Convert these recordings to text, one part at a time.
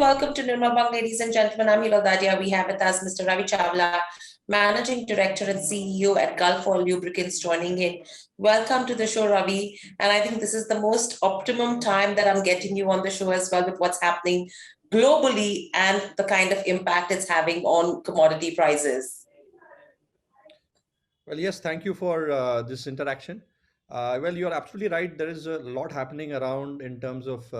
welcome to Nirmal, ladies and gentlemen. I'm Hila Dadia. We have with us Mr. Ravi Chawla, Managing Director and CEO at Gulf Oil Lubricants, joining in. Welcome to the show, Ravi. And I think this is the most optimum time that I'm getting you on the show as well with what's happening globally and the kind of impact it's having on commodity prices. Well, yes, thank you for this interaction. Well, you're absolutely right. There is a lot happening around in terms of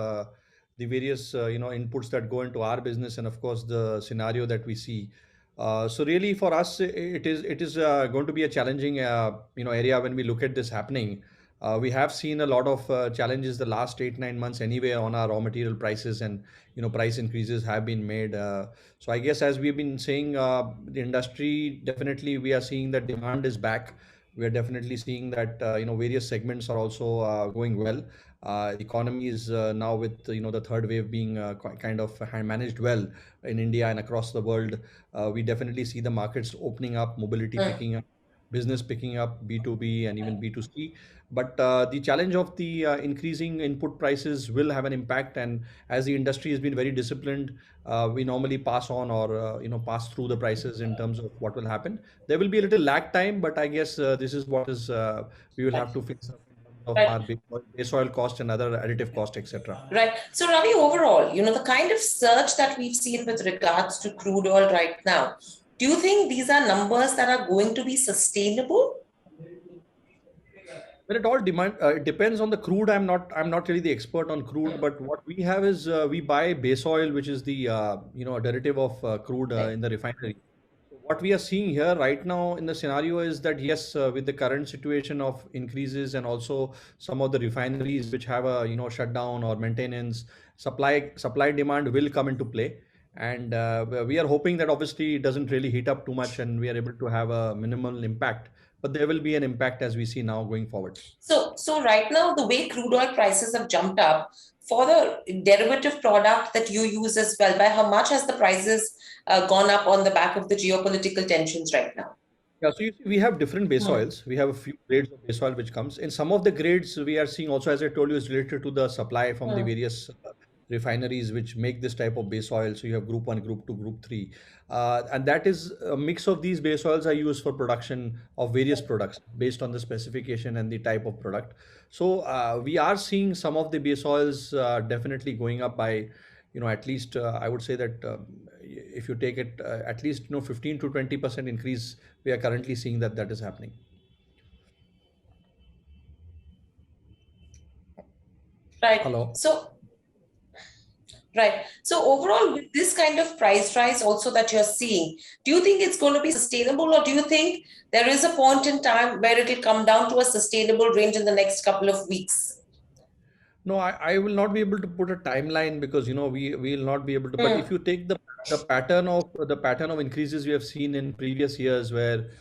the various inputs that go into our business, and of course the scenario that we see. So really, for us, it is going to be a challenging area when we look at this happening. We have seen a lot of challenges the last 8 9 months anyway on our raw material prices, and price increases have been made. So I guess as we've been saying, the industry definitely we are seeing that demand is back. We are definitely seeing that various segments are also going well. The economy is now with the third wave being kind of managed well in India and across the world. We definitely see the markets opening up, mobility Mm. picking up, business picking up, B2B and even B2C. But the challenge of the increasing input prices will have an impact, and as the industry has been very disciplined, we normally pass on or pass through the prices in terms of what will happen. There will be a little lag time, but I guess this is what is we will have to face up in terms of our Right. base oil cost and other additive cost, etc. Right. So, Ravi, overall, the kind of surge that we've seen with regards to crude oil right now, do you think these are numbers that are going to be sustainable? Well, it depends on the crude. I'm not really the expert on crude, but what we have is we buy base oil, which is the a derivative of crude Right. in the refinery. So what we are seeing here right now in the scenario is that yes, with the current situation of increases and also some of the refineries which have a shutdown or maintenance, supply demand will come into play, and we are hoping that obviously it doesn't really heat up too much and we are able to have a minimal impact. But there will be an impact as we see now going forward. So right now, the way crude oil prices have jumped up for the derivative product that you use as well, by how much has the prices gone up on the back of the geopolitical tensions right now? Yeah, so you see, we have different base Hmm. oils. We have a few grades of base oil which comes. In some of the grades, we are seeing also, as I told you, is related to the supply from the Hmm. various refineries which make this type of base oil. So you have group one, group two, group three. And that is a mix of these base oils are used for production of various products based on the specification and the type of product. So we are seeing some of the base oils definitely going up by, at least I would say that if you take it at least 15 to 20% increase, we are currently seeing that that is happening. Right. Hello. So Right. So overall, with this kind of price rise also that you're seeing, do you think it's going to be sustainable, or do you think there is a point in time where it'll come down to a sustainable range in the next couple of weeks? No, I will not be able to put a timeline because we will not be able to. But if Hmm. you take the pattern of increases we have seen in previous years where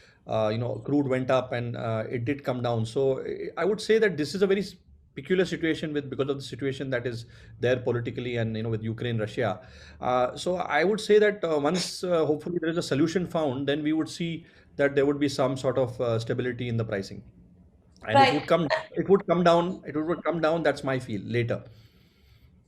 crude went up and it did come down. So I would say that this is a very peculiar situation with because of the situation that is there politically and with Ukraine, Russia. So I would say that once hopefully there is a solution found, then we would see that there would be some sort of stability in the pricing, and it Right. would come it would come down that's my feel later.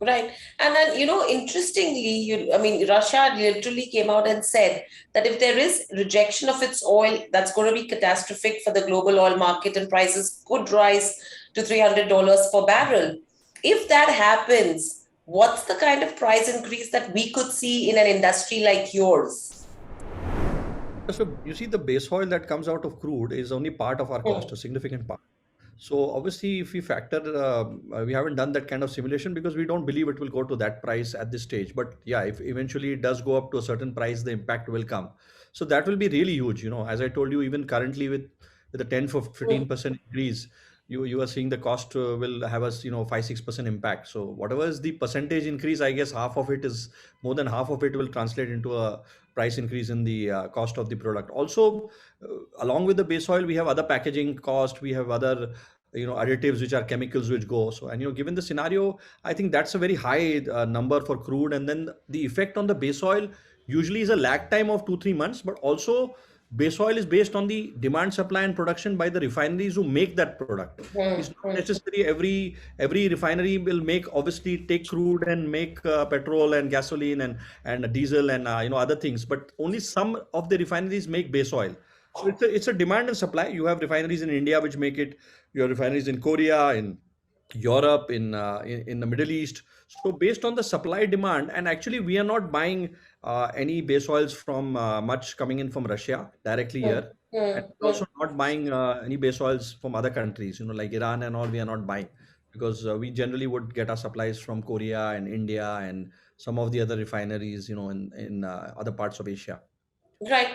Right. And then, interestingly, I mean, Russia literally came out and said that if there is rejection of its oil, that's going to be catastrophic for the global oil market, and prices could rise to $300 per barrel. If that happens, what's the kind of price increase that we could see in an industry like yours? So you see, the base oil that comes out of crude is only part of our cost, Hmm. a significant part. So obviously, if we factor, we haven't done that kind of simulation because we don't believe it will go to that price at this stage. But yeah, if eventually it does go up to a certain price, the impact will come. So that will be really huge. As I told you, even currently with a 10 for Hmm. 15% increase, you are seeing the cost will have us 5 6% impact. So whatever is the percentage increase, I guess half of it is more than half of it will translate into a price increase in the cost of the product. Also, along with the base oil, we have other packaging cost, we have other additives which are chemicals which go. So, and given the scenario, I think that's a very high number for crude, and then the effect on the base oil usually is a lag time of 2 3 months, but also base oil is based on the demand, supply, and production by the refineries who make that product. It's Hmm, not hmm. necessary every refinery will make, obviously take crude and make petrol and gasoline and diesel and other things, but only some of the refineries make base oil. So it's a demand and supply. You have refineries in India which make it. You have refineries in Korea, in Europe, in the Middle East. So based on the supply demand, and actually we are not buying any base oils from much coming in from Russia directly Hmm, here, and hmm, we're hmm. also not buying any base oils from other countries, like Iran and all. We are not buying because we generally would get our supplies from Korea and India and some of the other refineries, in other parts of Asia. Right.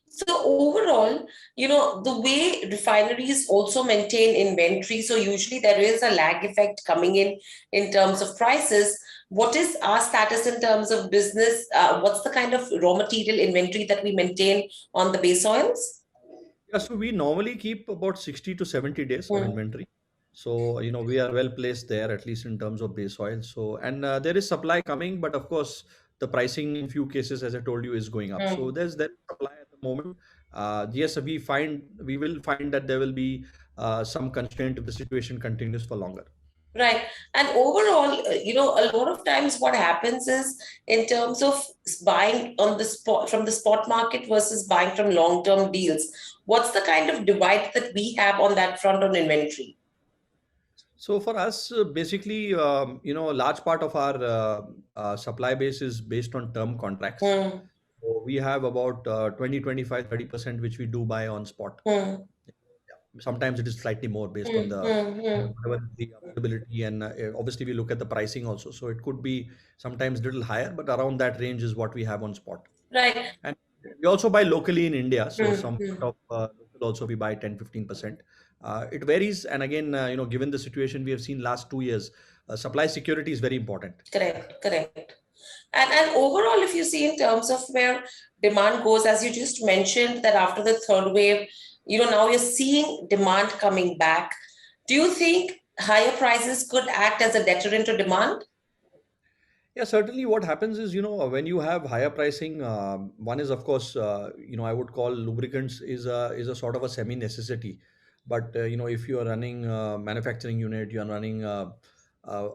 So overall, the way refineries also maintain inventory, so usually there is a lag effect coming in terms of prices. What is our status in terms of business? What's the kind of raw material inventory that we maintain on the base oils? Yeah, so we normally keep about 60 to 70 days of Hmm, inventory. So, we are well placed there, at least in terms of base oil. So, and there is supply coming, but of course, the pricing in few cases, as I told you, is going up. So, hmm. there's that supply at the moment. Yes, we will find that there will be some constraint if the situation continues for longer. Right. And overall, a lot of times what happens is in terms of buying on the spot from the spot market versus buying from long-term deals, what's the kind of divide that we have on that front on inventory? So for us, basically, a large part of our supply base is based on term contracts. Hmm, So we have about 20, 25, 30%, which we do buy on spot. hmm, Yeah. Sometimes it is slightly more based on hmm, hmm, hmm. whatever the availability, and obviously we look at the pricing also. So it could be sometimes little higher, but around that range is what we have on spot. Right. And we also buy locally in India. So Hmm, some hmm. part of local also we buy 10, 15%. It varies. And again, given the situation we have seen last 2 years, supply security is very important. Correct, correct. And overall, if you see in terms of where demand goes, as you just mentioned, that after the third wave, now you're seeing demand coming back. Do you think higher prices could act as a deterrent to demand? Yeah, certainly what happens is, when you have higher pricing, one is, of course, I would call lubricants is a sort of a semi necessity. But, if you are running a manufacturing unit, you're running a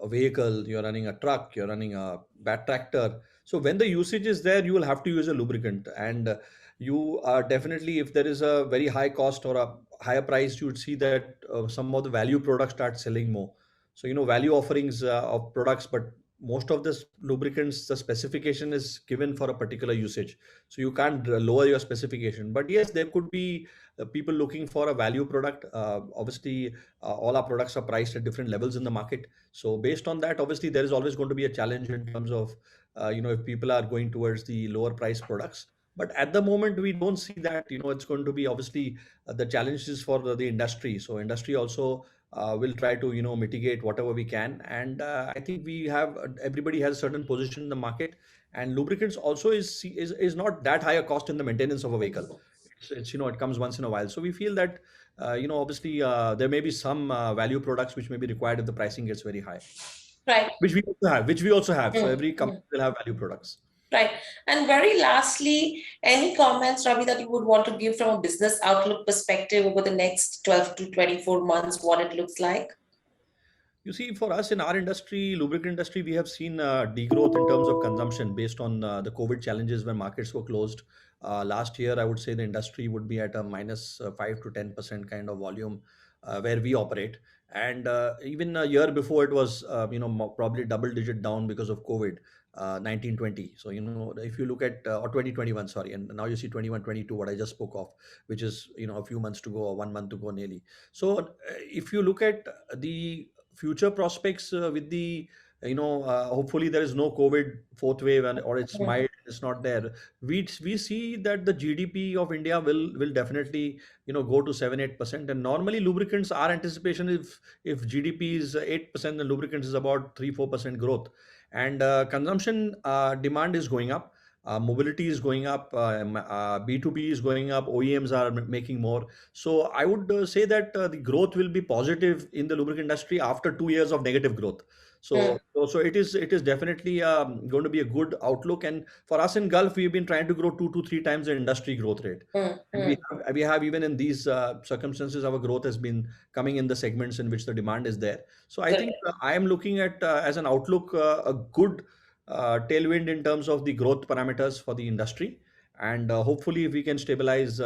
vehicle, you're running a truck, you're running a bad tractor. So when the usage is there, you will have to use a lubricant. And you are definitely, if there is a very high cost or a higher price, you would see that some of the value products start selling more. So, value offerings of products, but most of this lubricants, the specification is given for a particular usage, so you can't lower your specification. But yes, there could be people looking for a value product. Obviously, all our products are priced at different levels in the market, so based on that, obviously there is always going to be a challenge in terms of if people are going towards the lower price products. But at the moment we don't see that. It's going to be obviously the challenges for the industry. So industry also will try to mitigate whatever we can. And I think we have everybody has a certain position in the market. And lubricants also is not that high a cost in the maintenance of a vehicle. It's it comes once in a while, so we feel that obviously there may be some value products which may be required if the pricing gets very high, Right. which we also have. So Hmm, every hmm. company will have value products. Right. And very lastly, any comments, Ravi, that you would want to give from a business outlook perspective over the next 12 to 24 months, what it looks like? You see, for us in our industry, lubricant industry, we have seen degrowth in terms of consumption based on the COVID challenges when markets were closed. Last year, I would say the industry would be at a minus 5 to 10% kind of volume where we operate. And even a year before, it was probably double digit down because of COVID. 1920. So if you look at or 2021, sorry, and now you see 21, 22, what I just spoke of, which is a few months to go or 1 month to go nearly. So if you look at the future prospects with the hopefully there is no COVID fourth wave, or it's Hmm, mild, it's not there. We see that the GDP of India will definitely go to 7-8%. And normally lubricants, our anticipation, if GDP is 8%, then lubricants is about 3-4% growth. And consumption demand is going up. Mobility is going up, B2B is going up, OEMs are making more. So I would say that the growth will be positive in the lubricant industry after 2 years of negative growth. Hmm, So it is definitely going to be a good outlook. And for us in Gulf, we've been trying to grow 2 to 3 times the industry growth rate. hmm, And hmm. we have even in these circumstances, our growth has been coming in the segments in which the demand is there. So I think Correct. I am looking at as an outlook a good tailwind in terms of the growth parameters for the industry. And hopefully, if we can stabilize,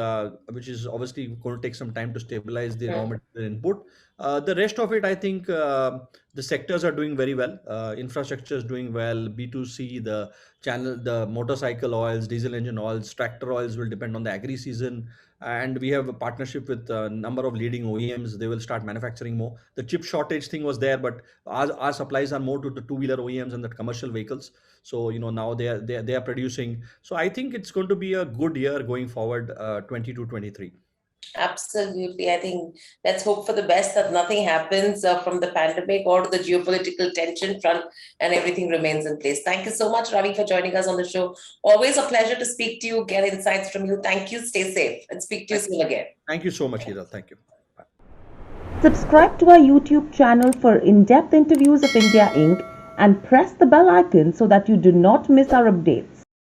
which is obviously going to take some time to stabilize the raw Hmm, material input, the rest of it, I think the sectors are doing very well. Infrastructure is doing well. B2C, the channel, the motorcycle oils, diesel engine oils, tractor oils will depend on the agri season. And we have a partnership with a number of leading OEMs. They will start manufacturing more. The chip shortage thing was there, but our supplies are more to the two-wheeler OEMs and the commercial vehicles. So now they are producing. So I think it's going to be a good year going forward, 20 to 23. absolutely. I think let's hope for the best that nothing happens from the pandemic or the geopolitical tension front and everything remains in place. Thank you so much, Ravi, for joining us on the show. Always a pleasure to speak to you, get insights from you. Thank you. Stay safe and speak to you Thank, soon again. thank you so much, Hiral. Thank you. Bye. Subscribe to our YouTube channel for in depth interviews of India Inc. and press the bell icon so that you do not miss our updates.